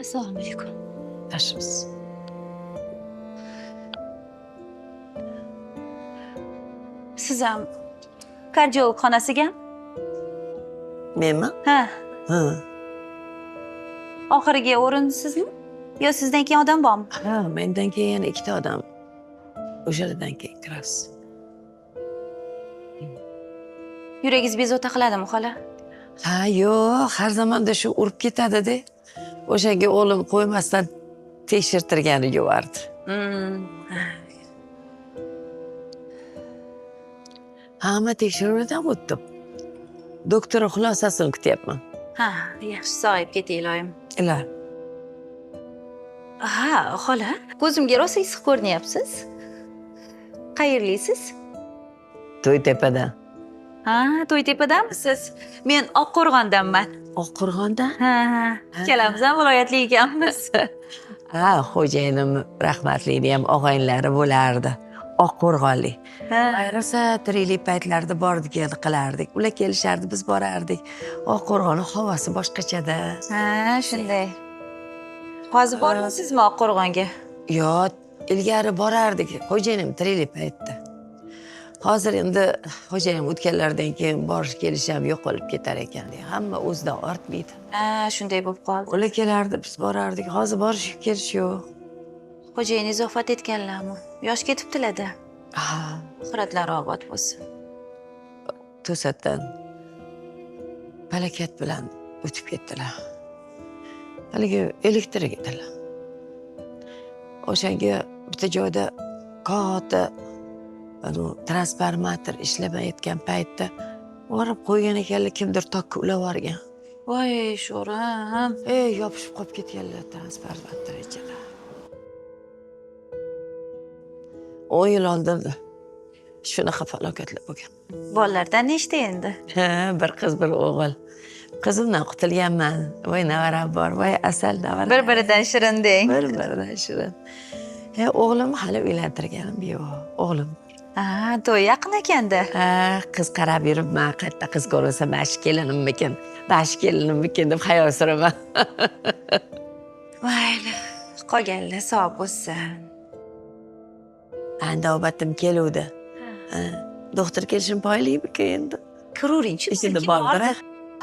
Assalomu alaykum. Yaxshimisiz? Siz ham kardiolog xonasiga? Menmi? Ha, Ha. oxirgi o'rin sizmi? Yo sizdan keyin odam bormi? Ha, mendan keyin ikkita odam. O'shalardan keyin kirasiz. Yuragingiz bezovta qiladimi, xola? Ha, yo'q, har zamonda shu urib ketadi-da. O'shanga o'g'lim qo'ymasdan tekshirtirgani yuvardi. Hamma tekshiruvdan o'tdim. Doktor xulosasini kutyapman. Ha, yaxshi, sog'ayib keting, iloyim. Ilar. Ha, xola, ko'zimga rosa issiq ko'rinyapsiz. Qayerlisiz? To'ytepadan. Ha, To'ytepadamisiz? Men Oqqo'rg'ondanman. Oqqo'rg'onda? Ha, ikkalamiz ham viloyatli ekanmiz. Ha, xo'jayinim rahmatlini ham og'aynilari bo'lardi. Oqqo'rg'onlik. Ha, Ayniqsa tiriklik paytlarida bordik, qilardik. Ular kelishardi, biz borardik. Oqqo'rg'on havosi boshqachada. ha, shunday. Hozir bormisizmi Oqqo'rg'onga? Yo'q, ilgari borardik. Xo'jayinim tiriklik paytda. Hozir endi xo'jayinim o'tganlardan keyin borish kelish ham yo'qolib ketar ekan. Hamma o'zidan ortmaydi. Ha, shunday bo'lib qoldi. Ular kelardi, biz borardik. Hozir borish kelish yo'q. Xo'jayiningiz vafot etganlarmi? Yosh ketibdilar-da. Ha, Oxiratlari obod bo'lsin. to'satdan falokat bilan o'tib ketdilar. Haligi elektr edilar. O'shanga bitta joyda katta transformator ishlamayotgan paytda borib qo'ygan ekanlar, kimdir tokka ulab yuborgan. Voy, sho'rim. Yopishib qolib ketganlar transformator ichida. 10 yil oldin shunaqa falokatlar bo'lgan. Bolalardan nechta endi? Ha, bir qiz, bir o'g'il. Qizimdan qutulganman. Voy, navaram bor. Voy, asal navaram. Bir-biridan shirin deng. Bir-biridan shirin. O'g'lim hali uylantirganim yo'q. O'g'lim. Ha, to'y yaqin ekanda. Ha, qiz qarab yuribman. Qayerda qiz ko'rsa, bashi kelinimmikin, bashi kelinimmikin deb xayol suraman. Mayli, qolganlar sog' bo'lsin. Navbatim keluvdi. Doktor kelishim poylaymi endi? Kiravering-chi. Ichida bordir.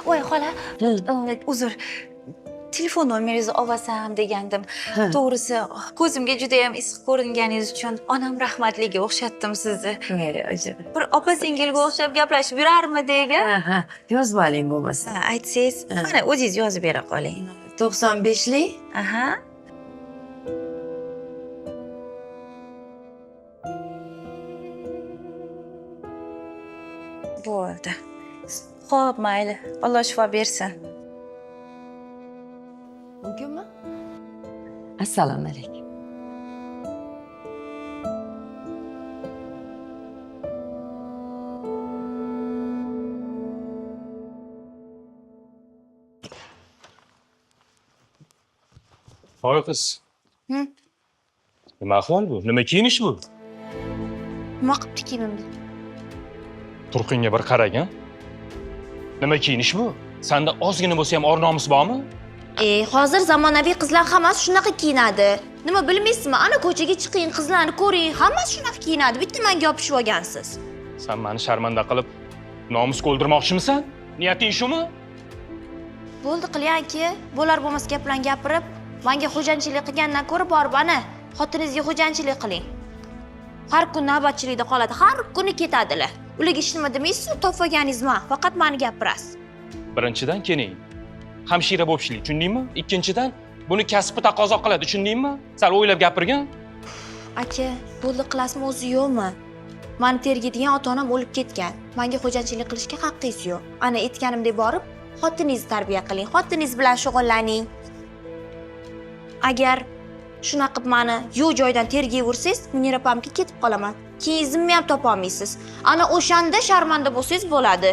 Voy, xola, uzr. Telefon nomeringizni olsam degandim. To'g'risi, ko'zimga juda ham issiq ko'ringaningiz uchun onam rahmatliga o'xshatdim sizni. Bir opa-singilga o'xshab gaplashib yurarmidek? Ha, yozib oling bo'lmasa. Aytsangiz, mana o'zingiz yozib bera qoling. 95lik. Aha. Bo'ldi. Xo'p, mayli. Alloh shifo bersin. Mumkinmi? Assalomu alaykum. Hoy qiz. Nima ahvol bu? Nima kiyinish bu? Nima qilibdi kiyimimni? Turqinga bir qaragan. Nima kiyinish bu? Senda ozgina bo'lsa ham or-nomus bormi? Hozir zamonaviy qizlar hammasi shunaqa kiyinadi. Nima bilmaysizmi? Ana ko'chaga chiqing, qizlarni ko'ring, hammasi shunaqa kiyinadi. Bitta menga yopishib olgansiz. Sen meni sharmanda qilib nomusga o'ldirmoqchimisan? Niyating shumi? Bo'ldi qilyapti. Bo'lar bo'lmas gaplarni gapirib, menga xo'janchilik qilgandan ko'ra borib ana xotiningizga xo'janchilik qiling. Har kun navbatchilikda qoladi, har kuni ketadilar. Ularga hech nima demaysiz, topganingizni faqat meni gapirasiz. Birinchidan keling. Hamshira bo'lishlik, tushundingmi? Ikkinchidan, buni kasbi taqozo qiladi, tushundingmi? Sal o'ylab gapirgin. Aka, bo'ldi qilasizmi o'zi yo'qmi? Meni tergaydigan ota-onam o'lib ketgan. Menga xo'janchilik qilishga haqqingiz yo'q. Ana aytganimdek borib, xotiningizni tarbiya qiling, xotiningiz bilan shug'ullaning. Agar shunaqa qilib meni yo'q joydan tergayversangiz, Munira opamga ketib qolaman. Keyin izimni ham topa olmaysiz. Ana o'shanda sharmanda bo'lsangiz bo'ladi.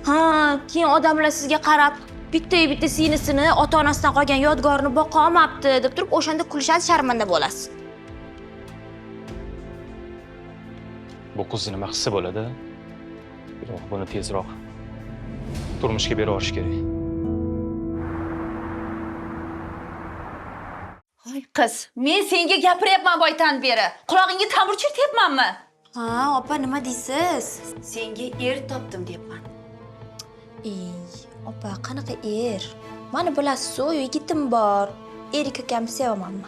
Ha, keyin odamlar sizga qarab, bitta singlisini ota-onasidan qolgan yodgorini boqa olmabdi deb turib, o'shanda kulishadi, sharmanda bo'lasiz. Bu qiz nima hissi bo'ladi? Biroq buni tezroq turmushga berib yuborish kerak. Voy qiz, men senga gapiryapman boydan beri. Qulog'ingga tambur chertyapmanmi? Ha, opa, nima deysiz? Senga er topdim deyapman. Opa, qanaqa er? Mani bilasiz-ku, yigitim bor. Erik akamni sevamanmi?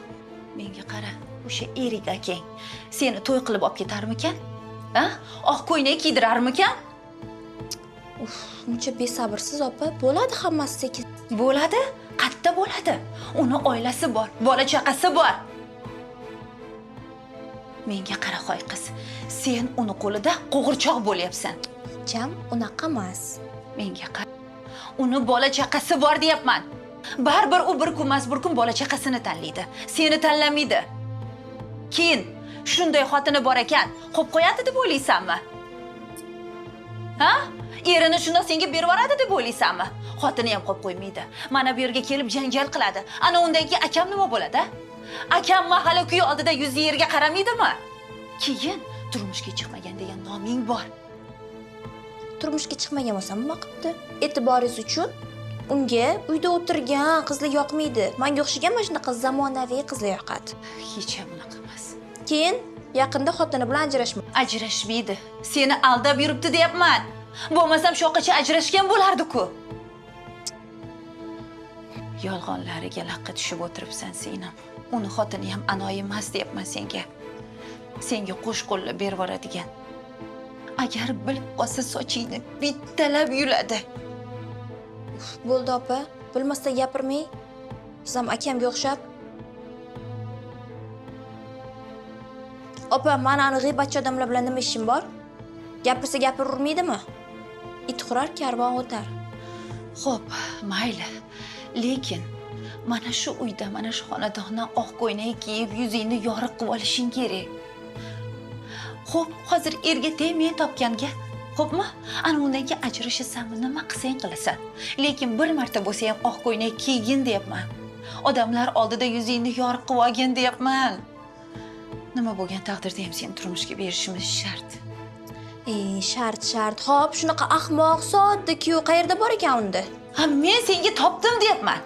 Menga qara, o'sha Erik akang seni to'y qilib olib ketarmikan? Ha? Oq ko'ylak kiydirarmikan? Uncha besabrsiz opa, bo'ladi hammasi sekin. Bo'ladi, qatta bo'ladi. Uni oilasi bor, bola chaqasi bor. Menga qara qo'y qiz, sen uni qo'lida qo'g'irchoq bo'lyapsan. Jam unaqa emas. Menga qara, uni bola chaqasi bor deyapman. Baribir u bir kunmas bir kun bola chaqasini tanlaydi, seni tanlamaydi. Keyin shunday xotini bor ekan, qo'yib qo'yadi deb o'ylaysanmi? Ha? Erini shundoq senga berib yuboradi deb o'ylaysanmi? Xotini ham qo'yib qo'ymaydi. Mana bu yerga kelib janjal qiladi. Ana undan keyin akam nima bo'ladi? Akam mahalla kuyi oldida yuzi yerga qaramaydimi? Keyin turmushga chiqmagan degan noming bor. Turmushga chiqmagan bo'lsam nima qilibdi? E'tiboringiz uchun unga uyda o'tirgan qizlar yoqmaydi. Menga o'xshagan mana shunaqa zamonaviy qizlar yoqadi. Hech ham unaqa emas. Keyin yaqinda xotini bilan ajrashmoqchi. Ajrashmaydi. Seni aldab yuribdi deyapman. Bo'lmasam shoqacha ajrashgan bo'lardi-ku. Yolg'onlariga laqqa tushib o'tiribsan senim. Uni xotini ham anoyi emas deyapman senga. Senga qo'sh qo'llab berib yuboradigan. Agar bilib qolsa sochingni bittalab yuladi. Bo'ldi opa, bilmasdan gapirmang. Siz ham akamga o'xshab. Opa, mana ani g'iybatchi odamlar bilan nima ishim bor? Gapirsa gapiravermaydimi? It hurar, karvon o'tar. Xo'p, mayli. Lekin mana shu uyda, mana shu xonadondan oq ko'ylak kiyib, yuzingni yoriq qilib olishing kerak. Xo'p, hozir erga men topganga, xo'pmi? Ana undan keyin ajrashasanmi, nima qilsang qilasan. Lekin bir marta bo'lsa ham oq ko'ylak kiygin deyapman. Odamlar oldida yuzingni yoriq qilib olgin deyapman. Nima bo'lgan taqdirda ham seni turmushga berishimiz shart. Shart. Xo'p, shunaqa ahmoq, sodda kuyov qayerda bor ekan unda? Ha, men senga topdim deyapman.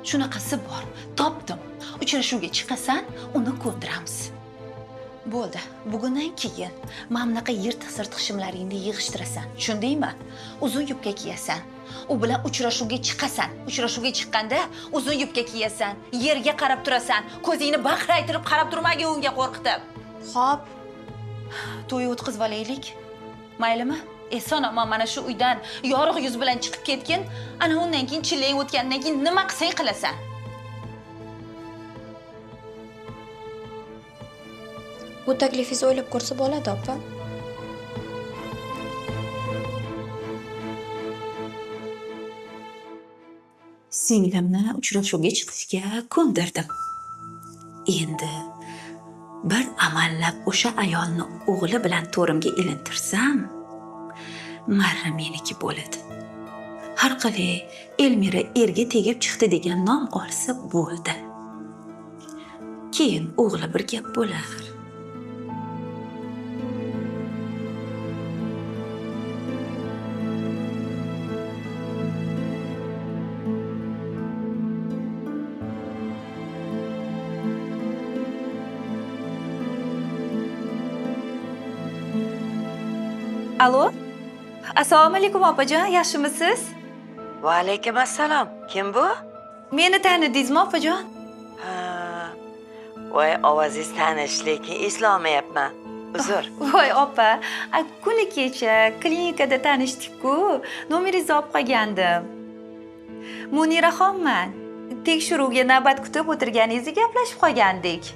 Shunaqasi bor, topdim. Uchrashuvga chiqasan, uni ko'ndiramiz. Bo'ldi. Bugundan keyin mana bunaqa yirtiq-sirtiq shimlaringni yig'ishtirasan. Tushundingmi? Uzun yubka kiyasan. U bilan uchrashuvga chiqasan. Uchrashuvga chiqqanda uzun yubka kiyasan, yerga qarab turasan. Ko'zingni baqraytirib qarab turmagin unga qo'rqitib. Xo'p, to'y o'tkazib olaylik. Maylimi? Eson-omon mana shu uydan yorug' yuz bilan chiqib ketgin. Ana undan keyin chillang o'tgandan keyin nima qilsang qilasan. bu taklifingizni o'ylab ko'rsa bo'ladi, opa. Singlimni uchrashuvga chiqishga ko'ndirdim. Endi bir amallab o'sha ayolni o'g'li bilan to'rimga ilintirsam, marra meniki bo'ladi. Har qalay Elmira erga tegib chiqdi degan nom olsa bo'ldi. Keyin o'g'li bir gap bo'lar. Alo? Assalomu alaykum opajon, yaxshimisiz? Va alaykum assalom. Kim bu? Meni tanidingizmi opajon? Ha. Voy, ovozingiz tanish, lekin eslolmayapman. Uzr. Voy opa, kuni kecha klinikada tanishdik-ku, nomeringizni olib qolgandim. Muniraxonman. Tekshiruvga navbat kutib o'tirganingizni gaplashib qolgandik.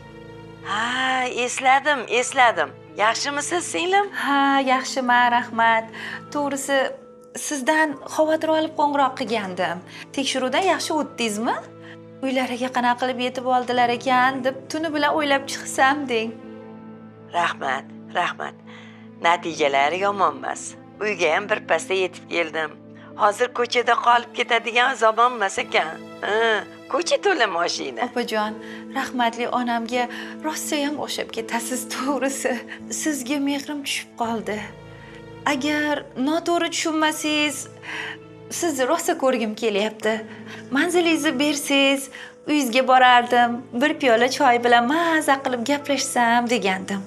Ha, esladim. Yaxshimisiz, singlim? Ha, yaxshiman, rahmat. To'g'risi, sizdan xavotir olib qo'ng'iroq qilgandim. Tekshiruvdan yaxshi o'tdingizmi? Uylariga qanaqa qilib yetib oldilar ekan deb tuni bilan o'ylab chiqsam deng. Rahmat. Natijalari yomon emas. Uyga ham birpasda yetib keldim. Hozir ko'chada qolib ketadigan zamon emas ekan. Ko'cha to'la mashina. Opajon, rahmatli onamga rostayam o'xshab ketasiz, to'g'risi. Sizga mehrim tushib qoldi. Agar noto'g'ri tushunmasangiz, sizni rosa ko'rgim kelyapti. Manzilingizni bersangiz, uyingizga borardim. Bir piyola choy bilan maza qilib gaplashsam degandim.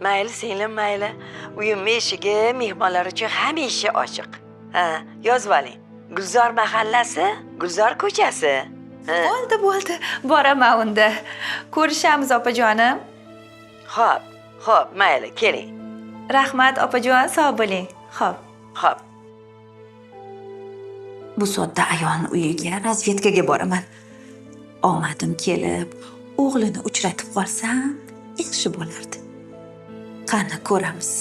Mayli singlim, mayli. Uyim eshigi mehmonlar uchun hamisha ochiq. Yozib oling. Gulzor mahallasi, Gulzor ko'chasi. Bo'ldi. Boraman unda. Ko'rishamiz opajonim. Xo'p, mayli, keling. Rahmat opajon, sog' bo'ling. Xo'p. Bu sodda ayolning uyiga razvedkaga boraman. Omadim kelib, o'g'lini uchratib qolsam, yaxshi bo'lardi. Qani ko'ramiz.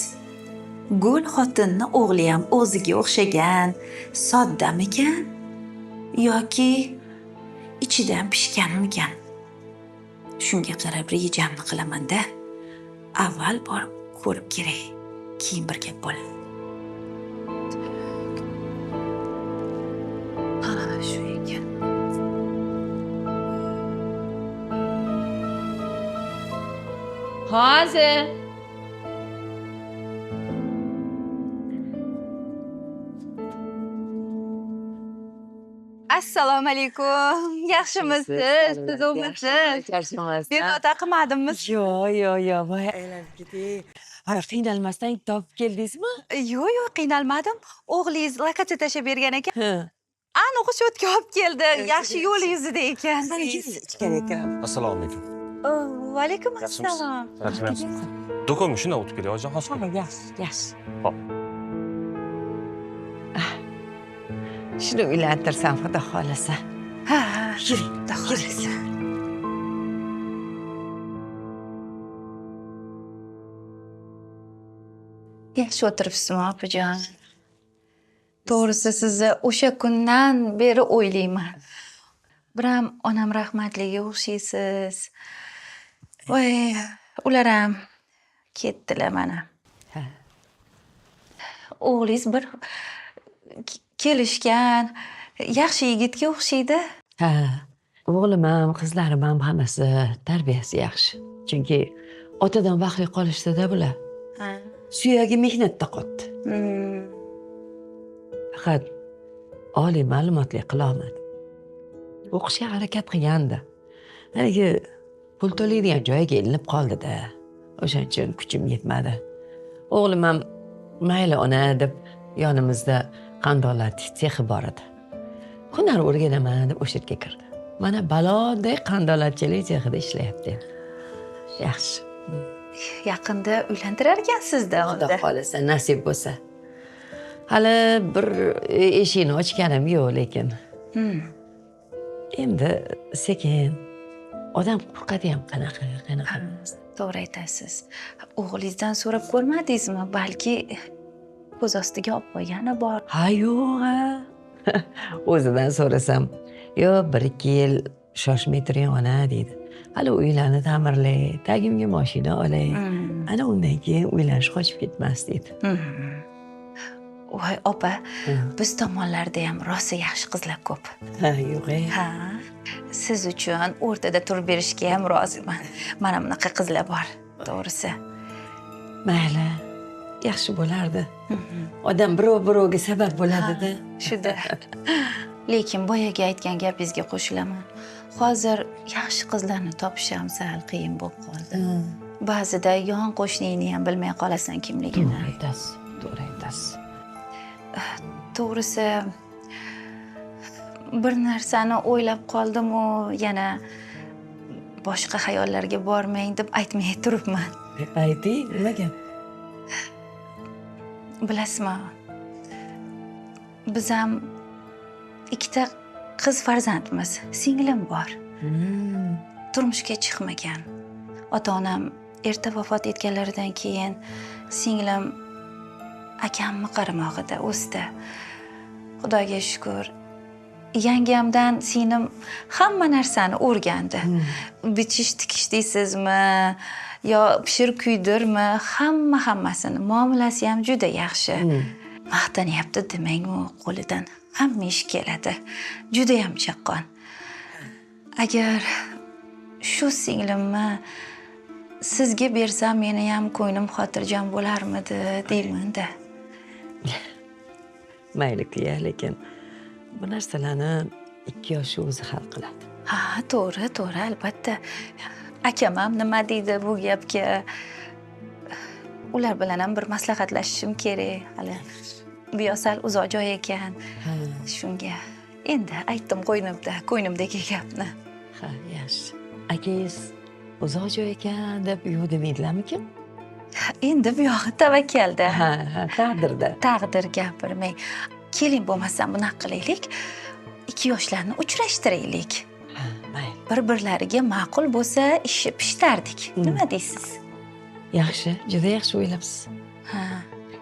Gul xotinni o'g'li ham o'ziga o'xshagan, soddamikan yoki ichidan pishganmikan? Shunga qarab rejamni qilaman-da. Avval borib ko'rib kerak. Keyin bir gap bo'ladi. Shu ekan. Hozir. Assalomu alaykum. Yaxshimisiz? Siz o'misiz? Yaxshimisiz? Bezovta qilmadimmi? Yo'q, voy aylanib ketay. Qiynalmasdan topib keldingizmi? Yo'q, qiynalmadim. O'g'lingiz lokatsiya tashlab bergan ekan. Aniq o'sha o'tga olib keldi. Yaxshi yo'l yuzida ekan. Ichkari ekan. Assalomu alaykum. Va alaykum assalom. Yaxshimisiz? Do'konga shunday o'tib kelay, ojon hozir. Yaxshi. Hop. Shuni uylantirsam, xudo xolasa. Ha, xudo xolasa. Yaxshi o'tiribsizmi, opajon? To'g'risi sizni o'sha kundan beri o'ylayman. Biram onam rahmatliga o'xshaysiz. Voy, ular ham ketdilar mana. O'g'lingiz bir kelishgan, yaxshi yigitga o'xshaydi. O'g'lim ham, qizlarim ham hammasi tarbiyasi yaxshi. Chunki otadan baxtli qolishdi-da bular. Suyagi mehnatda qotdi. Faqat oliy ma'lumotli qila olmadi. O'qishga harakat qilgandi. Haligi pul to'laydigan joyga ilinib qoldi-da. O'shaning uchun kuchim yetmadi. O'g'lim ham mayli ona deb yonimizda qandolat sexi bor edi. Hunar o'rganaman deb o'sha yerga kirdi. Mana baloday qandolatchilik sexida ishlayapti. Yaxshi. Yaqinda uylantirar ekansiz-da Xudo unda. xolasa, nasib bo'lsa. Hali bir eshikni ochganim yo'q, lekin endi sekin odam qo'rqadi ham qanaqa. To'g'ri aytasiz. O'g'lingizdan so'rab ko'rmadingizmi? Balki ko'z ostiga olib qo'ygani bor. Ha, yo'q. O'zidan so'rasam, yo 1-2 yil shoshmay turing ona deydi. Hali uylarni ta'mirlay, tagimga mashina olay. Ana undan keyin uylanish qochib ketmas deydi. Voy opa, biz tomonlarda ham rosa yaxshi qizlar ko'p. Ha, yo'q. Ha, siz uchun o'rtada turib berishga ham roziman. Mana bunaqa qizlar bor, to'g'risi. Mayli, yaxshi bo'lardi. Odam birovga sabab bo'ladi-da. Shuda. Lekin boyaga aytgan gapingizga qo'shilaman. Hozir yaxshi qizlarni topish ham sal qiyin bo'lib qoldi. Ba'zida yon qo'shningni ham bilmay qolasan kimligini. To'g'ri aytasiz. To'g'risi bir narsani o'ylab qoldim-u, yana boshqa xayollarga bormang deb aytmay turibman. Ayting, nima gap? Bilasizmi? Biz ham 2 qiz farzandmiz, singlim bor. Turmushga chiqmagan. Ota-onam erta vafot etganlaridan keyin singlim akamni qaramog'ida o'sdi. Xudoga shukr. Yangamdan singlim hamma narsani o'rgandi. Bichish tikish deysizmi, yo pishir kuydirmi, hammasini. Muomalasi ham juda yaxshi. maqtanyapti demang, u qo'lidan hamma ish keladi. Judayam chaqqon. Agar shu singlimni sizga bersam, meni ham ko'nglim xotirjam bo'larmidi deyman-da. Mayli kuya, lekin bu narsalarni 2 yosh o'zi hal qiladi. Ha, to'g'ri, albatta. Akam ham nima deydi bu gapga? Ular bilan ham bir maslahatlashishim kerak. Hali bu sal uzoq joy ekan. Shunga endi aytdim ko'nglimdagi gapni. Ha, yaxshi. Akangiz uzoq joy ekan deb yo'q demaydilarmikin? Endi bu yog'i tavakkalda. Ha, taqdirda. Taqdir gapirmang. Keling, bo'lmasam bunaqa qilaylik. 2 yoshlarni uchrashtiraylik. Ha, mayli. Bir-birlariga ma'qul bo'lsa, ishi pishtardik. Nima deysiz? Yaxshi, juda yaxshi o'ylabsiz. Ha,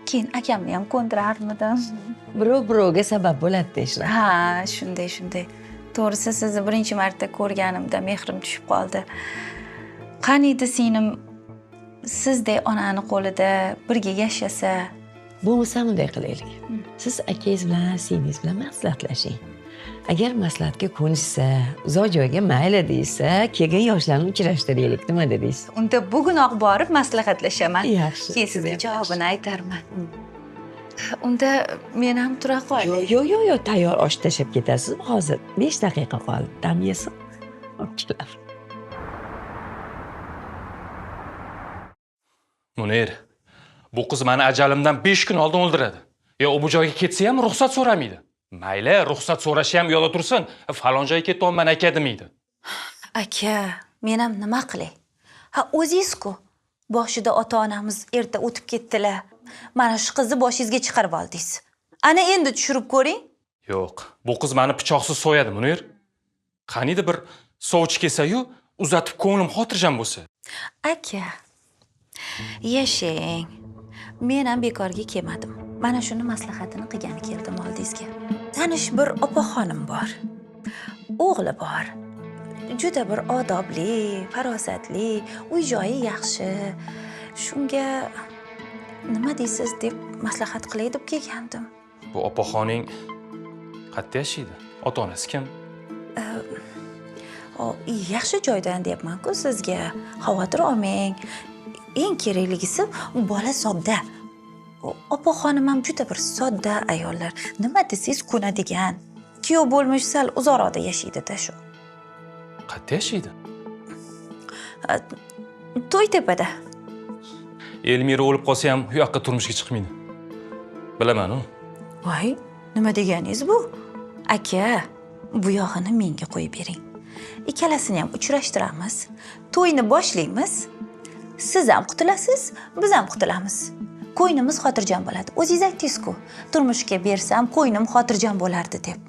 keyin akamni ham ko'ndirarmidim. Birov-birovga sabab bo'ladi deyishlar. Ha, shunday. To'g'risi sizni birinchi marta ko'rganimda mehrim tushib qoldi. Qaniydi singlim sizdek onani qo'lida birga yashasa. Bo'lmasa bunday qilaylik. Siz akangiz bilan, singlingiz bilan maslahatlashing. Agar maslahatga ko'nishsa, uzoq joyga mayli deysa, kelgan yoshlarni uchrashtiraylik, nima dedingiz? Unda bugunoq borib maslahatlashaman. Yaxshi. Keyin sizga javobini aytarman. Unda men ham tura qolay. Yo'q, tayyor osh tashlab ketasiz. Hozir 5 daqiqa qoldi. Dam yesin. Kelar. Munir, bu qiz meni ajalimdan 5 kun oldin o'ldiradi. U bu joyga ketsa ham ruxsat so'ramaydi. Mayli, ruxsat so'rashi ham yo'lda tursin. Falon joyga ketyapman aka demaydi. Aka, men ham nima qilay? Ha, o'zingiz-ku. Boshida ota-onamiz erta o'tib ketdilar. Mana shu qizni boshingizga chiqarib oldingiz. Ana endi tushirib ko'ring. Yo'q, bu qiz meni pichoqsiz so'yadi, Munir. Qaniydi bir sovchi kelsa-yu, uzatib ko'nglim xotirjam bo'lsa. Aka, yashang. Men ham bekorga kelmadim. Mana shuni maslahatini qilgani keldim oldingizga. Tanish bir opaxonim bor. O'g'li bor. Juda bir odobli, farosatli, uy-joyi yaxshi. Shunga nima deysiz deb maslahat qilay deb kelgandim. Bu opaxoning qayerda yashaydi? Ota-onasi kim? Yaxshi joydan deyapman-ku sizga. Xavotir olmang. Eng kerakligisi bola sodda. Opaxonim ham juda bir sodda ayollar. Nima desangiz ko'nadigan. Kuyov bo'lmish sal uzoqroqda yashaydi-da shu. Qayerda yashaydi? To'ytepada. Elmira o'lib qolsa ham u yoqqa turmushga chiqmaydi. Bilaman-ku. Voy, nima deganingiz bu? Aka, bu yog'ini menga qo'yib bering. Ikkalasini ham uchrashtiramiz. To'yni boshlaymiz. Siz ham qutulasiz, biz ham qutulamiz. Qo'ynimiz xotirjam bo'ladi. O'zingiz aytdingiz-ku, turmushga bersam qo'ynim xotirjam bo'lardi deb.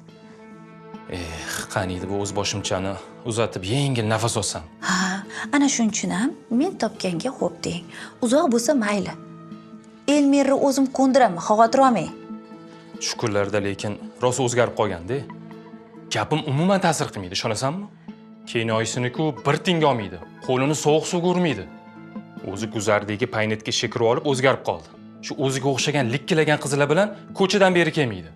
Qaniydi bu o'z boshimchani uzatib yengil nafas olsam. Ha, ana shuning uchun ham men topganga xo'p deng. Uzoq bo'lsa mayli. Elmirni o'zim ko'ndiraman, xavotir olmang. Shu kunlarda lekin rosa o'zgarib qolganda. Gapim umuman ta'sir qilmaydi, ishonasanmi? Keyin oyisini-ku bir tinga olmaydi. Qo'lini sovuq suvga urmaydi. O'zi guzardagi paynetga shekirib olib o'zgarib qoldi. Shu o'ziga o'xshagan likkilagan qizlar bilan ko'chadan beri kelmaydi.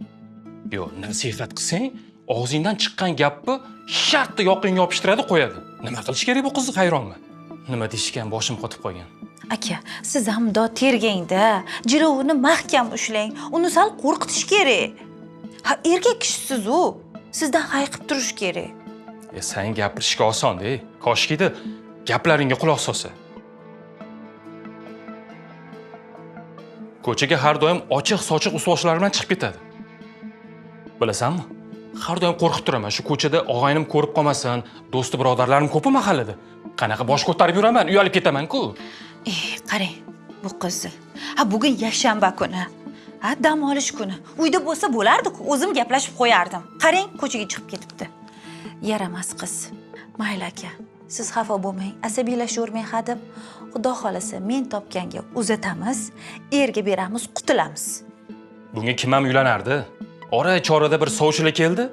Yo'q, nasihat qilsang, og'zingdan chiqqan gapni shartta yoqingga yopishtiradi, qo'yadi. Nima qilish kerak bu qizni, hayronman. Nima deyishgan, boshim qotib qolgan. Aka, siz ham do tergangda, jilovini mahkam ushlang. Uni sal qo'rqitish kerak. Ha, erkak kishisiz u. Sizdan hayiqib turish kerak. Sen gapirishga oson-da, koshkida gaplaringga quloq solsa. Ko'chaga har doim ochiq-sochiq usvoshlar bilan chiqib ketadi. Bilasanmi? Har doim qo'rqib turaman. Shu ko'chada og'aynim ko'rib qolmasin, do'sti birodarlarim ko'p mahallada. Qanaqa bosh ko'tarib yuraman, uyalib ketaman-ku. Qarang, bu qizni. Ha, bugun yakshanba kuni. Ha, dam olish kuni. Uyda bo'lsa bo'lardi-ku, o'zim gaplashib qo'yardim. Qarang, ko'chaga chiqib ketibdi. Yaramas qiz. Mayli aka, siz xafa bo'lmang, asabiylashavermang hadeb. Xudo xolasa men topganga uzatamiz, erga beramiz, qutulamiz. Bunga kim ham uylanardi? Ora-chorada bir sovchilar keldi.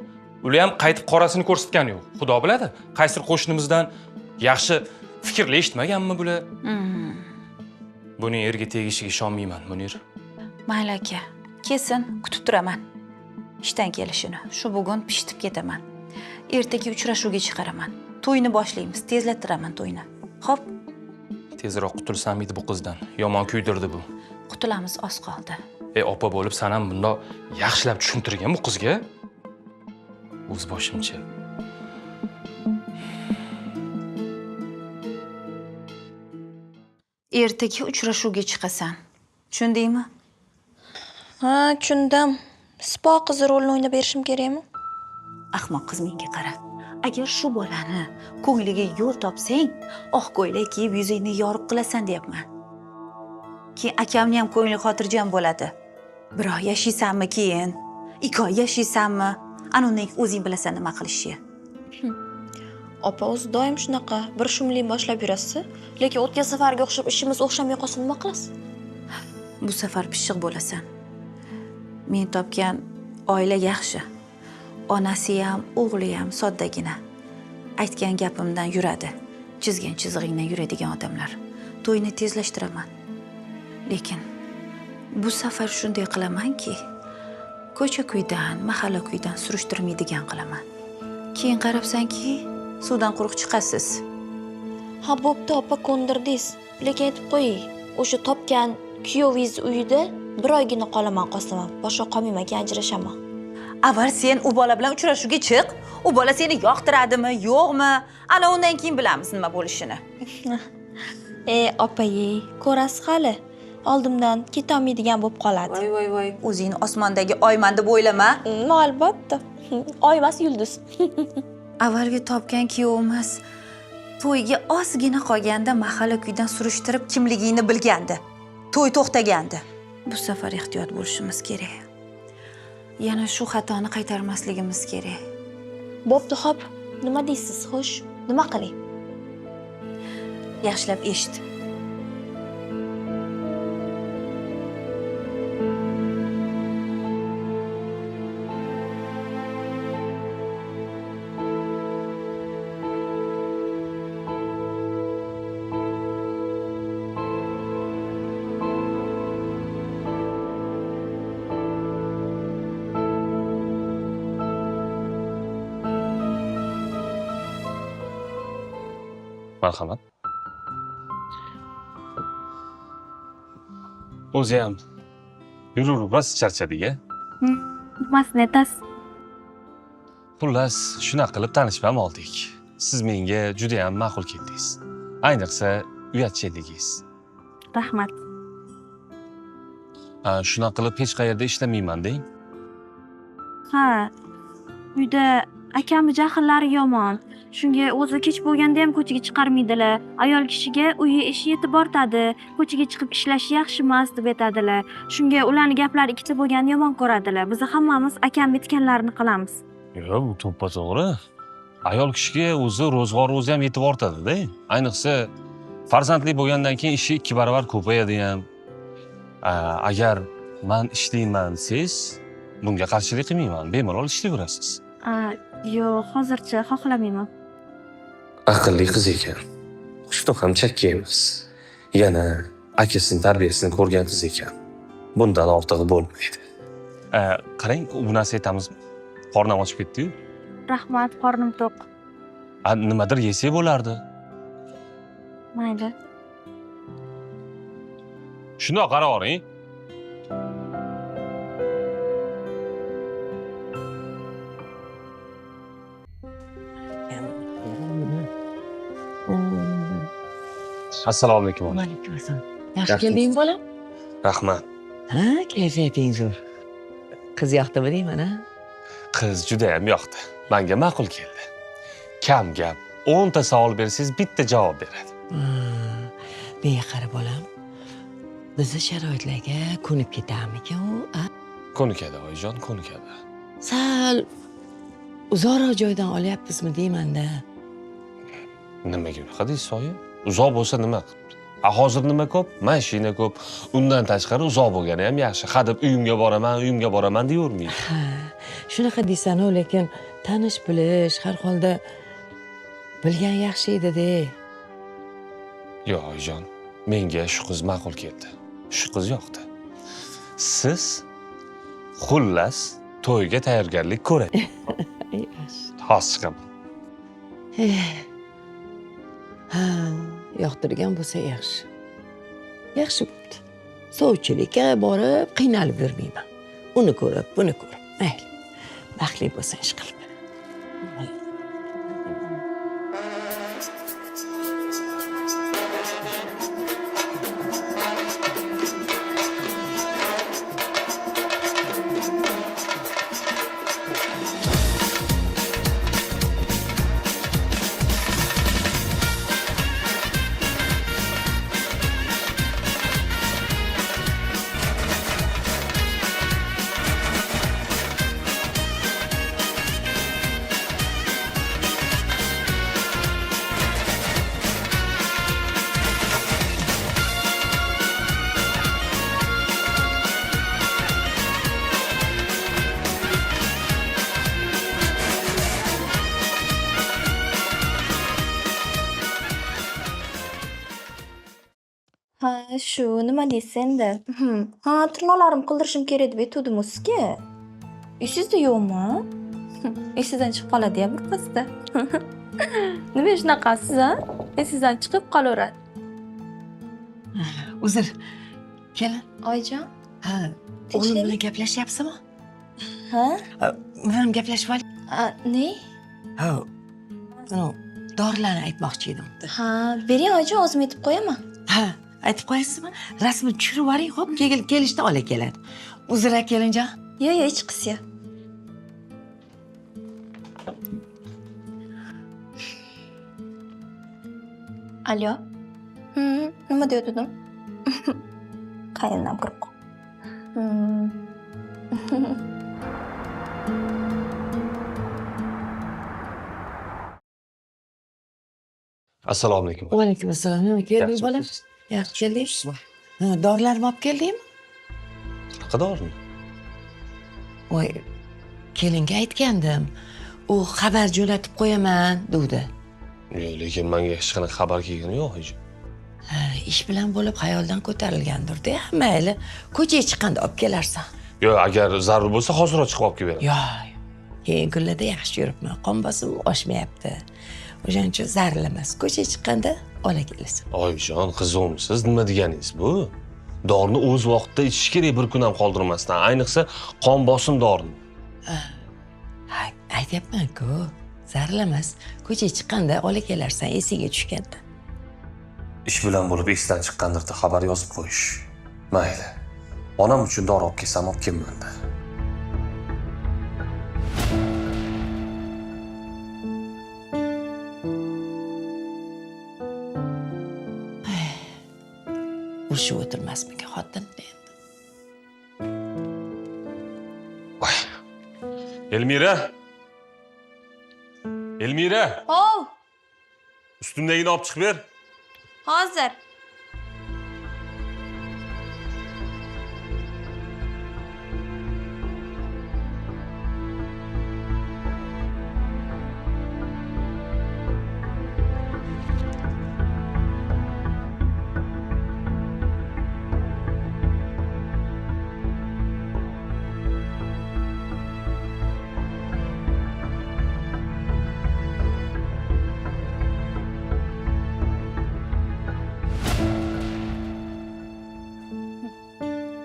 Ular ham qaytib qorasini ko'rsatgani yo'q. Xudo biladi, qaysidir qo'shnimizdan yaxshi fikrli eshitmaganmi bular? Buning erga tegishiga ishonmayman, Munir. Mayli aka, Kesin kutib turaman. Ishdan kelishini. Shu bugun pishitib ketaman. Ertaga uchrashuvga chiqaraman. To'yni boshlaymiz, tezlattiraman to'yni. Xo'p, Tezroq qutulsam edi bu qizdan. Yomon kuydirdi bu. qutulamiz, oz qoldi. Opa bo'lib san ham bundoq yaxshilab tushuntirgan bu qizga. O'z boshimcha. Ertaga uchrashuvga chiqasan. Tushundingmi? Ha, tushundim. Spo qizi rolini o'ynab berishim kerakmi? Ahmoq qiz menga qara. Agar shu bolani ko'ngliga yo'l topsang, oq ko'ylak kiyib yuzingni yorug' qilasan deyapman. Keyin akamni ham ko'ngli xotirjam bo'ladi. Bir oy yashaysanmi keyin? 2 oy yashaysanmi? Ana undan keyin o'zing bilasan nima qilishni. Opa o'zi doim shunaqa bir shumlik boshlab yurasiz, lekin o'tgan safarga o'xshab ishimiz o'xshamay qolsa nima qilasiz? Bu safar pishiq bo'lasan. Men topgan oila yaxshi. Onasi ham, o'g'li ham soddagina. Aytgan gapimdan yuradi. Chizgan chizig'ingdan yuradigan odamlar. To'yni tezlashtiraman. Lekin bu safar shunday qilamanki, ko'cha-kuydan, mahalla-kuydan surishtirmaydigan qilaman. Keyin qarabsanki, suvdan quruq chiqasiz. Ha, bo'pti opa, ko'ndirdingiz. Lekin aytib qo'ying, o'sha topgan kuyovingiz uyida bir oygina qolaman qolsam, boshqa qolmayman, keyin ajrashaman. Avval sen u bola bilan uchrashuvga chiq. U bola seni yoqtiradimi, yo'qmi? Ana undan keyin bilamiz nima bo'lishini. Opa-ye, ko'rasiz hali. Oldimdan ketolmaydigan bo'lib qoladi. Voy. O'zingni osmondagi oyman deb o'ylama. Albatta. Oy emas, yulduz. Avvalgi topgan kuyovimiz to'yga ozgina qolganda mahalla kuydan surishtirib kimligingni bilgandi. To'y to'xtagandi. Bu safar ehtiyot bo'lishimiz kerak. Yana shu xatoni qaytarmasligimiz kerak. Bo'pti, xo'p. Nima deysiz? Xo'sh, nima qiling? Yaxshilab eshit. Marhamat. O'zi ham yurib biroz charchadik-a? Nimasini aytasiz? Xullas, shunaqa qilib tanishib oldik. Siz menga juda ham ma'qul keldingiz. Ayniqsa, uyatchanligingiz. Rahmat. Shunaqa qilib hech qayerda ishlamayman deng. Ha, uyda akamni jahllari yomon. Shunga o'zi kech bo'lganda ham ko'chaga chiqarmaydilar. Ayol kishiga uyi ishi yetib ortadi. Ko'chaga chiqib ishlash yaxshi emas deb aytadilar. Shunga ularning gaplari ikkita bo'lganda yomon ko'radilar. Biz hammamiz akam aytganlarini qilamiz. Yo'q, bu to'ppa to'g'ri. Ayol kishiga o'zi ro'zg'ori o'zi ham yetib ortadi-da. Ayniqsa farzandli bo'lgandan keyin ishi 2 barobar ko'payadi ham. Agar men ishlayman siz bunga qarshilik qilmayman. Bemalol ishlayverasiz. Yo'q, hozircha xohlamayman. Aqlli qiz ekan. Xushtu ham chakka emas. Yana akasining tarbiyasini ko'rgan qiz ekan. Bundan ortig'i bo'lmaydi. Qarang, bu narsa aytamiz. Qornim ochib ketdi-yu. Rahmat, qornim to'q. Nimadir yesak bo'lardi. Mayli. Shundoq qaravering. Assalomu alaykum. Va alaykum assalom. Yaxshi keldingmi bolam? Rahmat. Ha, kayfiyating zo'r. Qiz yoqdimi deyman, ha? Qiz juda ham yoqdi. Menga ma'qul keldi. Kam gap. 10 ta savol bersangiz bitta javob beradi. Menga qara bolam. Bizni sharoitlarga ko'nib ketammikan u, a? Ko'nikadi oyijon, ko'nikadi. Sal uzoqroq joydan olyapmizmi deyman-da. Nimaga unaqa deysiz, oyi? Uzoq bo'lsa nima qilibdi? Hozir nima ko'p? Mashina ko'p. Undan tashqari uzoq bo'lgani ham yaxshi. Hadeb uyimga boraman deyavermaydi. Ha, shunaqa deysan-ku, lekin tanish bilish har holda bilgan yaxshi edi-da. Yo'q, oyijon. Menga shu qiz ma'qul keldi. Shu qiz yoqdi. Siz Xullas, to'yga tayyorgarlik ko'ray. Hozir chiqaman. Ha, yoqtirgan bo'lsa yaxshi. Yaxshi bo'pti. Sovchilikka borib qiynalib yurmayman. Uni ko'rib, buni ko'rib. Mayli. Baxtli bo'lsa ish qilib. Ha, shu nima deysiz endi? Ha, tirnoqlarim qildirishim kerak deb aytuvdim sizga. Esingizda yo'qmi? Esingizdan chiqib qoladi-ya bir pasda. Nima shunaqasiz, ha? Esingizdan chiqib qolaveradi. Uzr. Kelin. Oyijon, Ha, o'g'lim bilan gaplashyapsizmi? ha? Men gaplashib oling. Ne? Ha. Buni dorilarni aytmoqchi edim. Ha, bering oyijon, o'zim aytib qo'yaman. Ha, aytib qo'yasizmi? Rasmni tushirib yuboring, xo'p, kelishda ola keladi. Uzr, kelinjon. Yo'q, hech qisi. Alo. Nima degandim? Qayinam kirib qol. Assalomu alaykum. Va alaykum assalom. Nima kelding, bolam? Yaxshi kelding. Ha, dorilarni olib keldingmi? Qanaqa dorini? Voy, kelinga aytgandim. U xabar jo'natib qo'yaman, dedi. Yo'q, lekin menga hech qanaqa xabar kelgani yo'q hech. Ha, ish bilan bo'lib xayoldan ko'tarilgandir-da. Mayli, ko'chaga chiqqanda olib kelarsan. Yo'q, agar zarur bo'lsa hozirroq chiqib olib kelib beraman. Yo'q. Keyin kunlarda yaxshi yuribman. Qon bosimim oshmayapti. O'shaning uchun zarur emas. Ko'chaga chiqqanda ola kelasan. Oyjon, qizimsiz nima deganingiz bu? Dorini o'z vaqtida ichish kerak bir kun ham qoldirmasdan, ayniqsa qon bosim dorini. Ha, aytyapman-ku. Zarur emas. Ko'chaga chiqqanda ola kelarsan, esiga tushganda. Ish bilan bo'lib esdan chiqqandirda xabar yozib qo'yish. Mayli. Onam uchun dori olib kelsam olib kelmanda. Urishib o'tirmasmikan xotinni endi. Voy. Elmira. Elmira, Hov, ustimdagini olib chiqib ber. hozir.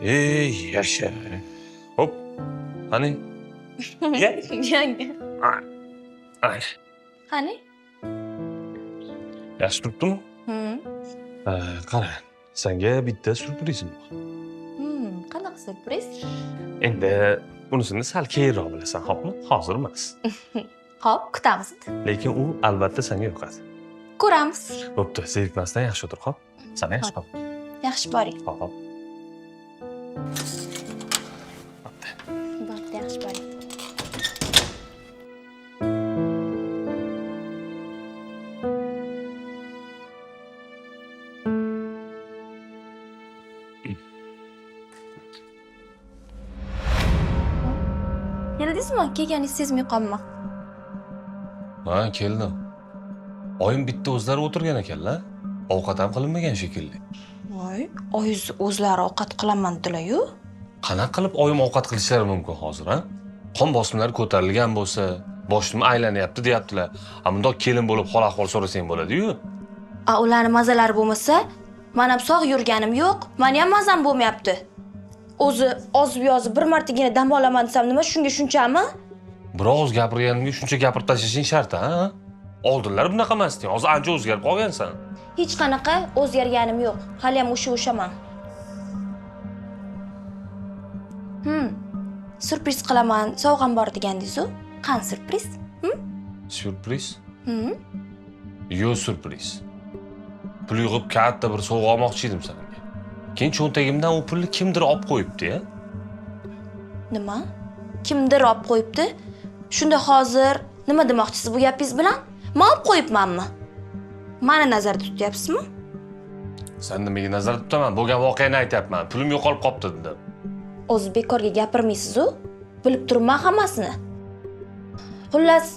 Ey, yaşa. Hop. Hani? Gel. Yangi. Ay. Qani? Yaxshi turibdimi? Qara, senga bitta sürprizim bor. Qanaqa surpriz? Endi bunisini sal keyinroq bilasan, xo'pmi? Hozir emas. Xo'p, kutamiz. Lekin u albatta senga yoqadi. Ko'ramiz. Bo'pti, zerikmasdan yaxshi o'tir, xo'p? Sana yaxshi qol. Yaxshi boring. Xo'p. Bo'pti, yaxshi boring. Keldingizmi? Kelganingizni sezmay qolma. Ha, keldim. Oyim bitta o'zlari o'tirgan ekanlar. Ovqat ham qilinmagan shekilli. Voy, oyiz o'zlari ovqat qilaman dedilar-yu. qanaqa qilib oyim ovqat qilishlari mumkin hozir, ha? Qon bosimlari ko'tarilgan bo'lsa, boshim aylanyapti deyaptilar. Ha, bundoq kelin bo'lib hol ahvol so'rasang bo'ladi-yu. Ularni mazalari bo'lmasa, men ham sog' yurganim yo'q, meni ham mazam bo'lmayapti. O'zi ozib-yozib bir martagina dam olaman desam nima shunga shunchami? Biroz gapirganimga shuncha gapirib tashlashing shart, ha? Oldinlar bunaqa emasding. Hozir ancha o'zgarib qolgansan. Hech qanaqa o'zgarganim yo'q. Hali ham o'shaman. Surpriz qilaman, sovg'am bor degandingiz-ku. Qani surpriz? Syurpriz? Yo surpriz. Pul yig'ib katta bir sovg'a olmoqchi edim senga. Keyin cho'ntagimdan u pulni kimdir olib qo'yibdi-ya. Nima? Kimdir olib qo'yibdi? Shunda hozir nima demoqchisiz bu gapingiz bilan? Men olib qo'yibmanmi? Meni nazarda tutyapsizmi? Sen nimaga nazarda tutaman? Bo'lgan voqeani aytyapman. Pulim yo'qolib qolibdi dedim. O'zi bekorga gapirmaysiz-ku. Bilib turibman hammasini. Xullas,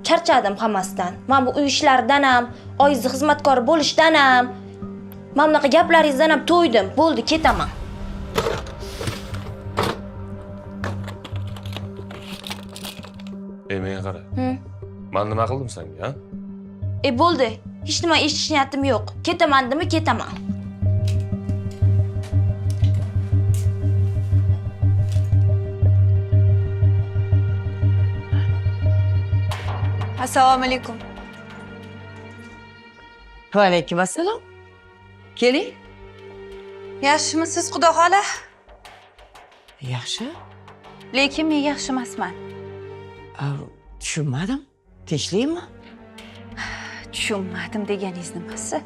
charchadim hammasidan. Men bu uy ishlaridan ham, oyingizni xizmatkori bo'lishdan ham, men bunaqa gaplaringizdan ham to'ydim. Bo'ldi, ketaman. Menga qara. Men nima qildim senga, ha? Bo'ldi. Hech nima eshitish niyatim yo'q. Ketaman demi, ketaman. Assalomu alaykum. Va alaykum assalom. Keling. Yaxshimisiz, Xudo xola? Yaxshi. Lekin men yaxshi emasman. Tushunmadim. Tinchlikmi? Tushunmadim deganingiz nimasi?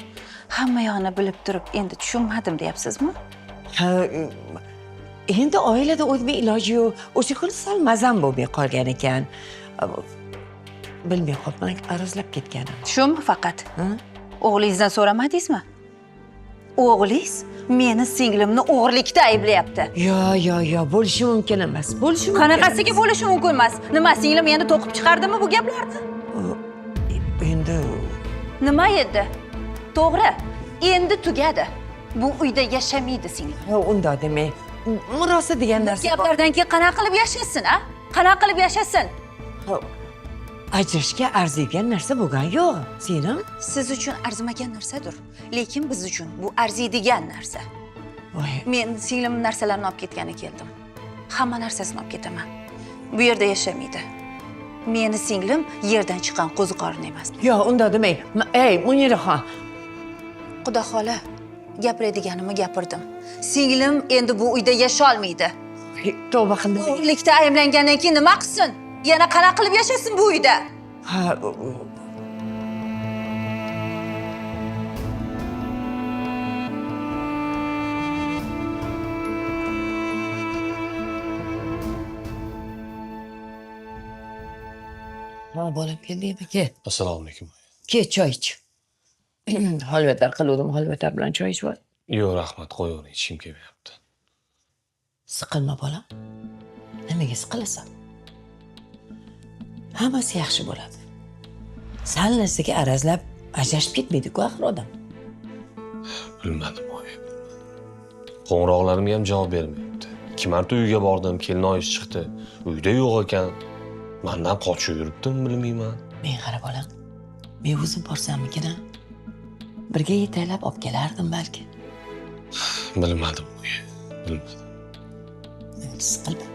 Hamma yoqni bilib turib, endi tushunmadim deyapsizmi? Endi oilada o'zga iloji yo'q. O'sha kuni sal mazam bo'lmay qolgan ekan. Bilmay qolmang, arazlab ketganim. Shumi faqat? O'g'lingizdan so'ramadingizmi? O'g'lingiz meni singlimni o'g'irlikda ayblayapti. Yo, bo'lishi mumkin emas. Bo'lishi mumkin. Qanaqasiga bo'lishi mumkin emas? Nima, singlim endi to'qib chiqardimi bu gaplarni? Endi Nima edi? To'g'ri, endi tugadi. Bu uyda yashamaydi singlim. undoq demang. Murosa degan narsa bor. Gaplardan keyin qanaqa qilib yashasin, a? Qanaqa qilib yashasin? Ajrashga arziydigan narsa bo'lgan yo'q, singlim. Siz uchun arzimagan narsadir, lekin biz uchun bu arziydigan narsa. Voy, Men singlimning narsalarini olib ketgani keldim. Hamma narsasini olib ketaman. Bu yerda yashamaydi. Meni singlim yerdan chiqqan qo'ziqorin emas. yo'q, undoq demang. Ey, Muniraxon. Xudo xola, gapiradiganimni gapirdim. Singlim endi bu uyda yasha olmaydi. Tavba qildim. O'g'irlikda ayblangandan keyin nima qilsin? Yana qanaqa qilib yashasin bu uyda? Ha, bolam keldingmi? Kel. Assalomu alaykum. Kel, choy ich. Holvatar qiluvdim, holvatar bilan choy ichib ol. Yo'q, rahmat, qo'yavering, ishim kelmayapti. Siqilma bolam. Nimaga siqilasan? Hammasi yaxshi bo'ladi. Sal narsaga arazlab ajrashib ketmaydi-ku axir odam. Bilmadim, oyi. Qo'ng'iroqlarimga ham javob bermayapti. 2 marta uyga bordim, kelinoyish chiqdi. Uyda yo'q ekan. Mendan qochib yuribdimi, bilmayman. Men qara bolam. Men o'zim borsammikin, birga yetaklab olib kelardim balki. Bilmadim, oyi. Bilmadim. Siqilma.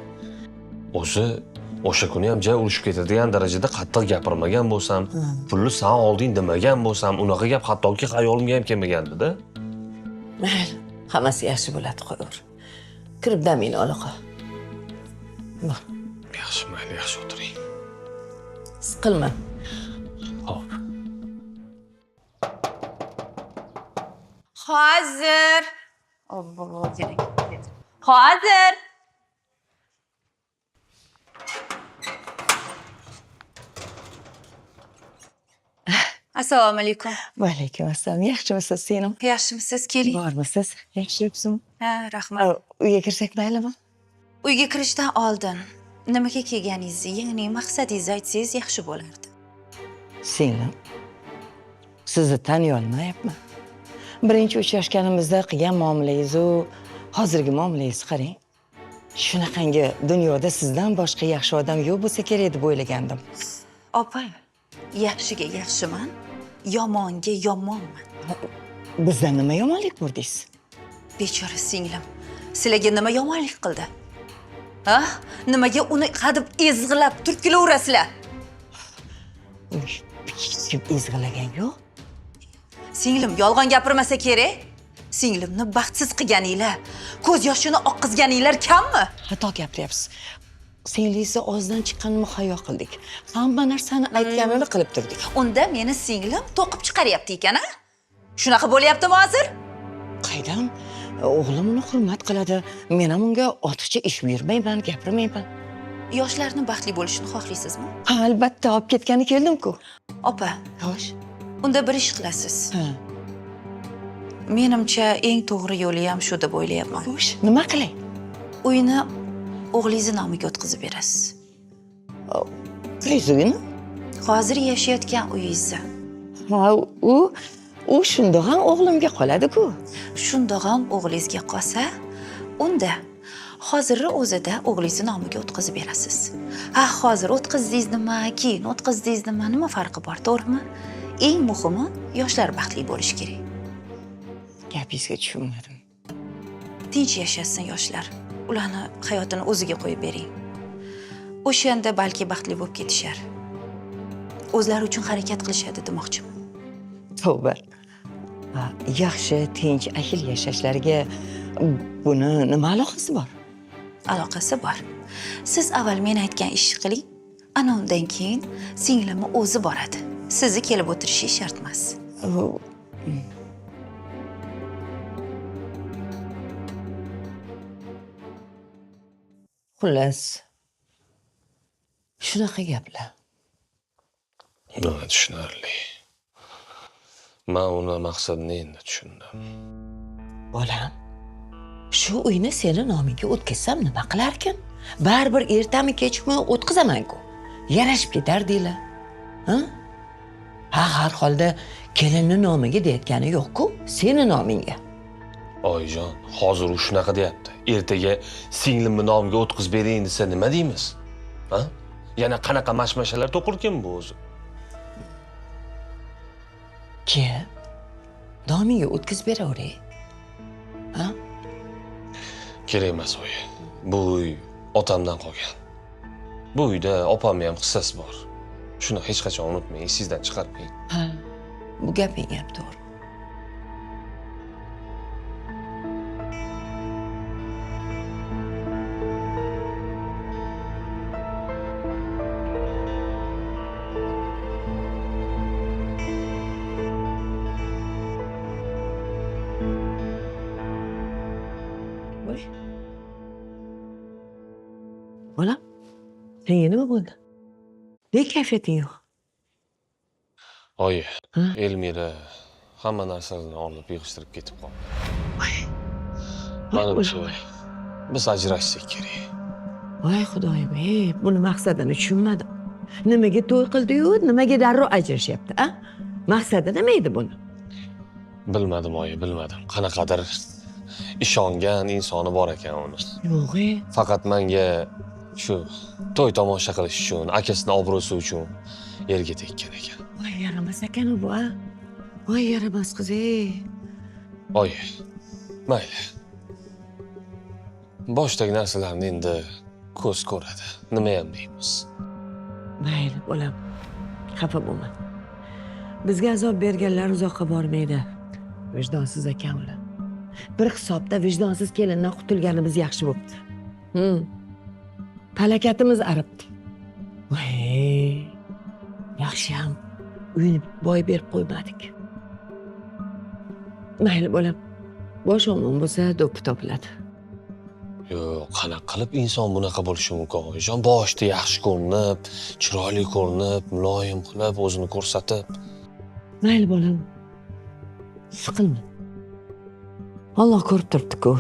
O'sha kuni ham joy urushib ketadigan darajada qattiq gapirmagan bo'lsam, pulni san olding demagan bo'lsam, unaqa gap hattoki xayolimga ham kelmagandi-da. Mayli, hammasi yaxshi bo'ladi, qo'yaver. Kirib damingni ola qol. Yaxshi, mayli, yaxshi o'tiring. Siqilma. Hop. Hozir. Hozir. Assalomu alaykum. Va alaykum assalom. Yaxshimisiz, singlim? Yaxshimisiz? Keling. Bormisiz? Yaxshimisiz? Ha, rahmat. Uyga kirsak maylimi? Uyga kirishdan oldin nimaga kelganingizni, ya'ni maqsadingizni aytsangiz yaxshi bo'lardi. Singlim. Sizni taniy olmayapman. Birinchi uchrashganimizda qilgan muomalangiz-u hozirgi muomalangizni qarang. Shunaqangi dunyoda sizdan boshqa yaxshi odam yo'q bo'lsa kerak deb o'ylagandim. Opa, yaxshiga yaxshiman, yomonga yomonman. Bizdan nima yomonlik ko'rdingiz? Bechora singlim, sizlarga nima yomonlik qildi? Ha? Nimaga uni qadib ezg'ilab turkilaverasizlar? Hech kim ezg'ilagan yo'q. Singlim yolg'on gapirmasa kerak. Singlimni baxtsiz qilganinglar, ko'z yoshini oqqizganinglar kammi? Xato gapiryapsiz. Singlingizni og'zidan chiqqanini hayo qildik. Hamma narsani aytganini qilib turdik. Unda meni singlim to'qib chiqaryapti ekan, a? Shunaqa bo'lyaptimi hozir? Qaydan? O'g'lim uni hurmat qiladi. Men ham unga ortiqcha ish buyurmayman, gapirmayman. Yoshlarni baxtli bo'lishini xohlaysizmi? Ha, albatta, olib ketgani keldim-ku. Opa, Xo'sh. unda bir ish qilasiz. Ha. Menimcha eng to'g'ri yo'li ham shu deb o'ylayapman. Xo'sh, nima qilay? Uyni o'g'lingizni nomiga o'tkazib berasiz. Rizqini? Hozir yashayotgan uyingizni. Ha, u shundoq ham o'g'limga qoladi-ku. Shundoq ham o'g'lingizga qolsa, unda hozirni o'zida o'g'lingizni nomiga o'tkazib berasiz. Ha, hozir o'tkazdingiznimi, keyin o'tkazdingiznimi, nima farqi bor, to'g'rimi? Eng muhimi yoshlar baxtli bo'lishi kerak. Gapingizga tushunmadim. Tinch yashassin yoshlar. Ularni hayotini o'ziga qo'yib bering. O'shanda balki baxtli bo'lib ketishar. O'zlari uchun harakat qilishadi demoqchiman. Tavba. Yaxshi, tinch, ahil yashashlariga buni nima aloqasi bor? Aloqasi bor. Siz avval men aytgan ishni qiling, ana undan keyin singlimni o'zi boradi. Sizni kelib o'tirishi shart emas. Xullas, shunaqa gaplar. Tushunarli. Men uni maqsadini endi tushundim. Bolam, shu uyni seni nomiga o'tkazsam nima qilarkin? Baribir ertami kechmi o'tkazaman-ku. Yarashib ketar deylar. Ha? Ha, har holda kelinni nomiga deyotgani yo'q-ku, seni nomingga. Oyijon, hozir u shunaqa deyapti. Ertaga singlimni nomiga o'tkazib bering desa nima deymiz? Ha? Yana qanaqa mashmashalar to'qirkin bu o'zi? Ke, nomiga o'tkazib beraveray. Ha? Kerak emas oyi. Bu uy otamdan qolgan. Bu uyda opamning ham hissasi bor. Shuni hech qachon unutmang, esingizdan chiqarmang. Ha, bu gaping ham to'g'ri. Bolam, senga nima bo'ldi? Nega kayfiyating yo'q? Oyi, Ha? Elmira hamma narsalarni olib yig'ishtirib ketib qoldi. Voy, Menimcha biz ajrashsak kerak. voy xudoyim, buni maqsadini tushunmadim. Nimaga to'y qildi-yu, nimaga darrov ajrashyapti, a? Maqsadi nima edi buni? Bilmadim oyi, bilmadim. Qanaqadir ishongan insoni bor ekan uni. Yo'q, Faqat menga shu to'y tomosha qilish uchun, akasining obro'si uchun yerga tekkan ekan. voy yaramas ekan u bu, a? Voy yaramas qiz, Oyi, mayli. Boshdagi narsalarni endi ko'z ko'radi. Nima ham deymiz? Mayli, bolam. Xafa bo'lma. Bizga azob berganlar uzoqqa bormaydi. Vijdonsiz ekan ular. Bir hisobda vijdonsiz kelindan qutulganimiz yaxshi bo'pti. Falokatimiz aribdi. Voy, yaxshi ham uyni boy berib qo'ymadik. Mayli, bolam. Bosh omon bo'lsa, do'ppi topiladi. Yo'q, qanaqa qilib inson bunaqa bo'lishi mumkin? Oyijon, boshida yaxshi ko'rinib, chiroyli ko'rinib, muloyim qilib, o'zini ko'rsatib. Mayli, bolam. Siqilma. Alloh ko'rib turibdi-ku.